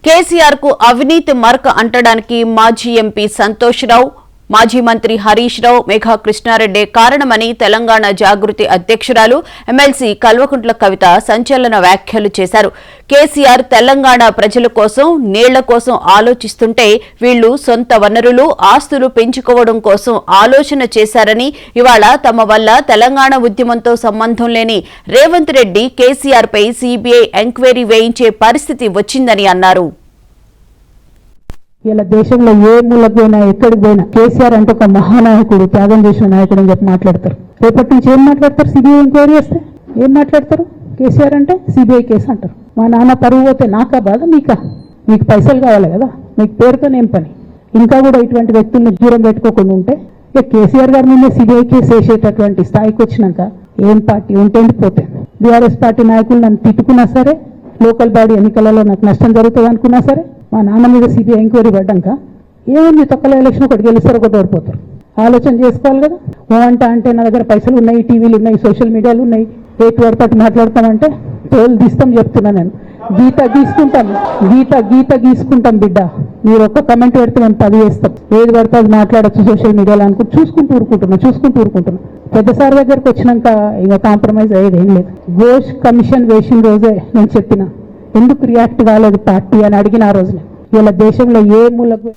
కేసీఆర్ కు అవినీతి మరక అంటడానికి మాజీ ఎంపీ సంతోష్ రావు, మాజీ మంత్రి హరీష్ రావు, మేఘా కృష్ణారెడ్డి కారణమని తెలంగాణ జాగృతి అధ్యక్షురాలు ఎమ్మెల్సీ కల్వకుంట్ల కవిత సంచలన వ్యాఖ్యలు చేశారు. కేసీఆర్ తెలంగాణ ప్రజల కోసం, నీళ్ల కోసం ఆలోచిస్తుంటే వీళ్లు సొంత వనరులు, ఆస్తులు పెంచుకోవడం కోసం ఆలోచన చేశారని, ఇవాళ తమ వల్ల తెలంగాణ ఉద్యమంతో సంబంధం లేని రేవంత్ రెడ్డి కేసీఆర్ పై సీబీఐ ఎంక్వైరీ వేయించే పరిస్థితి వచ్చిందని అన్నారు. ఇలా దేశంలో ఏ మూలకు పోయినా ఎక్కడికి పోయినా కేసీఆర్ అంటే ఒక మహానాయకుడు, త్యాగం చేసిన నాయకుడు అని చెప్పి మాట్లాడతారు. రేపటి నుంచి ఏం మాట్లాడతారు? సిబిఐ ఎంక్వైరీ చేస్తే ఏం మాట్లాడతారు? కేసీఆర్ అంటే సిబిఐ కేసు అంటారు. మా నాన్న పరువు పోతే నాకా బాధ, మీకా? మీకు పైసలు కావాలి కదా, మీకు పేరుతో ఏం పని? ఇంకా కూడా ఇటువంటి వ్యక్తులను దూరం పెట్టుకోకుండా ఉంటే ఇక కేసీఆర్ గారి మీద సిబిఐ కేసు వేసేటటువంటి స్థాయికి వచ్చినాక ఏం పార్టీ ఉంటేంటి పోతే. బీఆర్ఎస్ పార్టీ నాయకులు నన్ను తిట్టుకున్నా సరే, లోకల్ బాడీ ఎన్నికలలో నాకు నష్టం జరుగుతుంది అనుకున్నా సరే, మా నాన్న మీద సిబిఐ ఎంక్వైరీ పడ్డాక ఏముంది, తొక్కల ఎలక్షన్ ఒకటి గెలుస్తారు, ఒకటి ఓడిపోతారు. ఆలోచన చేసుకోవాలి కదా. ఓంట అంటే నా దగ్గర పైసలు ఉన్నాయి, టీవీలు ఉన్నాయి, సోషల్ మీడియాలు ఉన్నాయి, ఏటి వరకు మాట్లాడతామంటే తోలు తీస్తాం చెప్తున్నా నేను. గీత గీసుకుంటాం బిడ్డ. మీరు ఒక్క కమెంట్ పెడితే మేము 10 చేస్తాం. ఏది పడితే అది మాట్లాడచ్చు సోషల్ మీడియాలో అనుకుంటూ చూసుకుంటూ ఊరుకుంటున్నా. పెద్దసారి దగ్గరకు వచ్చినాక ఇక కాంప్రమైజ్ అయ్యేది ఏం లేదు. ఘోష్ కమిషన్ వేసిన రోజే నేను చెప్పిన, ఎందుకు రియాక్ట్ కాలేదు పార్టీ అని అడిగిన ఆ రోజున. ఇలా దేశంలో ఏ మూలకు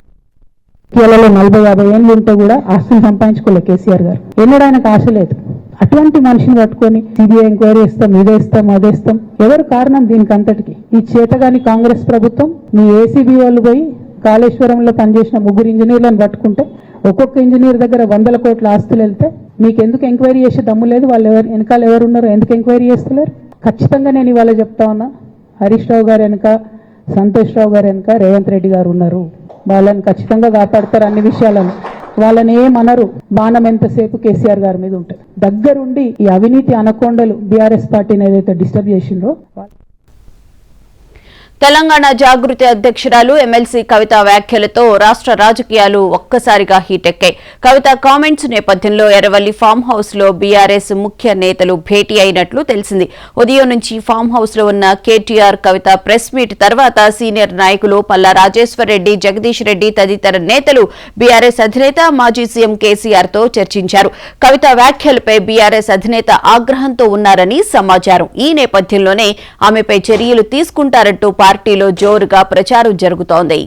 40-50 ఏళ్ళు ఉంటే కూడా ఆస్తులు సంపాదించుకోలేదు కేసీఆర్ గారు. ఎన్నడూ ఆయనకు ఆశ లేదు. అటువంటి మనిషిని పట్టుకొని సిబిఐ ఎంక్వైరీ ఇస్తాం, ఇదేస్తాం, అదేస్తాం. ఎవరు కారణం దీనికి అంతటికి? ఈ చేతగాని కాంగ్రెస్ ప్రభుత్వం. మీ ఏసీబీ వాళ్ళు పోయి కాళేశ్వరంలో పనిచేసిన 3 ఇంజనీర్లను పట్టుకుంటే ఒక్కొక్క ఇంజనీర్ దగ్గర 100 కోట్ల ఆస్తులు వెళ్తే మీకు ఎందుకు ఎంక్వైరీ చేసే దమ్ము లేదు? వాళ్ళు వెనకాల ఎవరున్నారో ఎందుకు ఎంక్వైరీ చేస్తలేరు? ఖచ్చితంగా నేను ఇవాళ చెప్తా ఉన్నా, హరీష్ రావు గారు వెనక, సంతోష్ రావు గారు వెనక రేవంత్ రెడ్డి గారు ఉన్నారు. వాళ్ళని ఖచ్చితంగా కాపాడతారు అన్ని విషయాలను. వాళ్ళని ఏమనరు. బాణం ఎంతసేపు కేసీఆర్ గారి మీద ఉంటుంది. దగ్గరుండి ఈ అవినీతి అనకొండలు బీఆర్ఎస్ పార్టీని ఏదైతే డిస్టర్బ్ చేసిండ్రో. తెలంగాణ జాగృతి అధ్యక్షురాలు ఎమ్మెల్సీ కవిత వ్యాఖ్యలతో రాష్ట్ర రాజకీయాలు ఒక్కసారిగా హీటెక్కాయి. కవిత కామెంట్స్ నేపథ్యంలో ఎర్రవల్లి ఫామ్ హౌస్ లో బీఆర్ఎస్ ముఖ్య నేతలు భేటీ అయినట్లు తెలిసింది. ఉదయం నుంచి ఫామ్ హౌస్ లో ఉన్న కేటీఆర్, కవిత ప్రెస్ మీట్ తర్వాత సీనియర్ నాయకులు పల్లా రాజేశ్వర్ రెడ్డి, జగదీష్ రెడ్డి తదితర నేతలు బీఆర్ఎస్ అధినేత, మాజీ సీఎం కేసీఆర్ తో చర్చించారు. కవిత వ్యాఖ్యలపై బీఆర్ఎస్ అధినేత ఆగ్రహంతో ఉన్నారని సమాచారం. ఈ నేపథ్యంలోనే ఆమెపై చర్యలు తీసుకుంటారంటూ పార్టీలో జోరుగా ప్రచారం జరుగుతోంది.